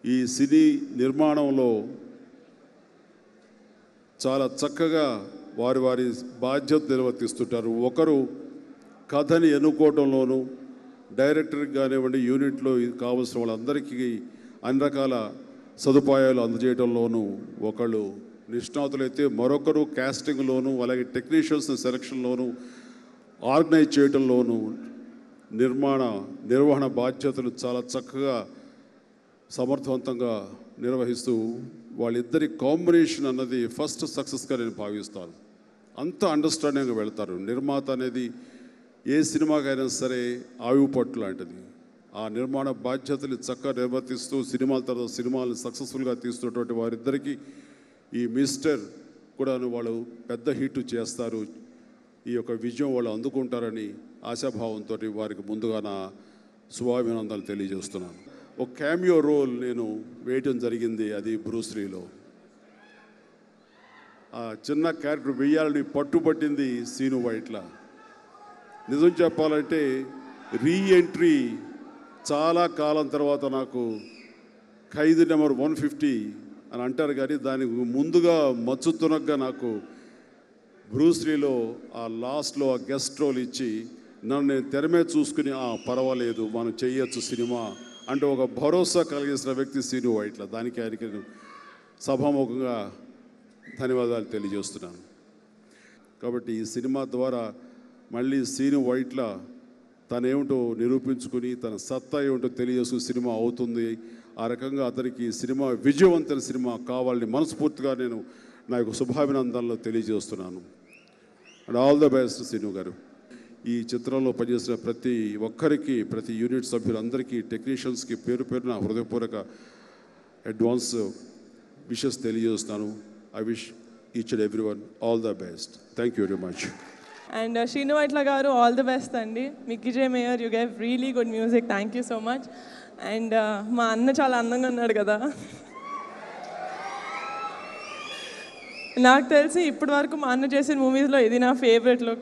ఈ సినీ నిర్మాణంలో చాలా చక్కగా వారి వారి బాధ్యత నిర్వర్తిస్తుంటారు. ఒకరు కథని ఎన్నుకోవడంలోనూ, డైరెక్టర్కి కానివ్వండి, యూనిట్లో కావాల్సిన వాళ్ళందరికీ అన్ని రకాల సదుపాయాలు అందజేయడంలోనూ ఒకళ్ళు నిష్ణాతులైతే, మరొకరు కాస్టింగ్లోనూ, అలాగే టెక్నీషియన్స్ సెలక్షన్లోనూ, ఆర్గనైజ్ చేయడంలోనూ, నిర్వహణ బాధ్యతలు చాలా చక్కగా సమర్థవంతంగా నిర్వహిస్తూ వాళ్ళిద్దరి కాంబినేషన్ అన్నది ఫస్ట్ సక్సెస్గా నేను భావిస్తాను. అంత అండర్స్టాండింగ్గా వెళ్తారు. నిర్మాత అనేది ఏ సినిమాకైనా సరే ఆయువు పట్టు లాంటిది. ఆ నిర్మాణ బాధ్యతలు చక్కగా నిర్వర్తిస్తూ సినిమాల తర్వాత సినిమాలు సక్సెస్ఫుల్గా తీస్తున్నటువంటి వారిద్దరికీ ఈ మిస్టర్ కూడా వాళ్ళు పెద్ద హిట్ చేస్తారు, ఈ యొక్క విజయం వాళ్ళు అందుకుంటారని ఆశాభావంతో వారికి ముందుగా నా శుభాభినందనలు తెలియజేస్తున్నాను. ఒక క్యామియో రోల్ నేను వేయటం జరిగింది, అది బ్రూస్లీలో. ఆ చిన్న క్యారెక్టర్ వేయాలని పట్టుబట్టింది సీను వైట్ల. నిజం చెప్పాలంటే రీఎంట్రీ చాలా కాలం తర్వాత నాకు ఖైదీ నెంబర్ 150 అని అంటారు, కానీ దానికి ముందుగా మచ్చుతునగ్గా నాకు బ్రూస్లీలో ఆ లాస్ట్లో ఆ గెస్ట్ రోల్ ఇచ్చి నన్ను నేను తెర మీద చూసుకుని పర్వాలేదు మనం చేయొచ్చు సినిమా అంటే ఒక భరోసా కలిగించిన వ్యక్తి సీను వైట్ల. దానికి ఆయనకి నేను సభాముఖంగా ధన్యవాదాలు తెలియజేస్తున్నాను. కాబట్టి ఈ సినిమా ద్వారా మళ్ళీ సీను వైట్ల తనేమిటో నిరూపించుకుని తన సత్తా ఏమిటో తెలియజేసుకుని సినిమా అవుతుంది. ఆ రకంగా అతనికి సినిమా విజయవంతమైన సినిమా కావాలని మనస్ఫూర్తిగా నేను నా యొక్క శుభాభినందనలు తెలియజేస్తున్నాను. And all the best Seenu గారు. ఈ చిత్రంలో పనిచేసిన ప్రతి ఒక్కరికి, ప్రతి యూనిట్ సభ్యులందరికీ, టెక్నీషియన్స్కి పేరు పేరున హృదయపూర్వక అడ్వాన్స్ విషెస్ తెలియజేస్తున్నాను. I wish each and every one all the best. Thank you very much. And Srinu Vaitla గారు ఆల్ ది బెస్ట్ అండి. Mickey J mayor, you gave really good music. Thank you so much. And మా అన్న చాలా అందంగా ఉన్నాడు కదా. నాకు తెలిసి ఇప్పటి వరకు మా అన్న చేసిన మూవీస్లో ఇది నా ఫేవరెట్ లుక్.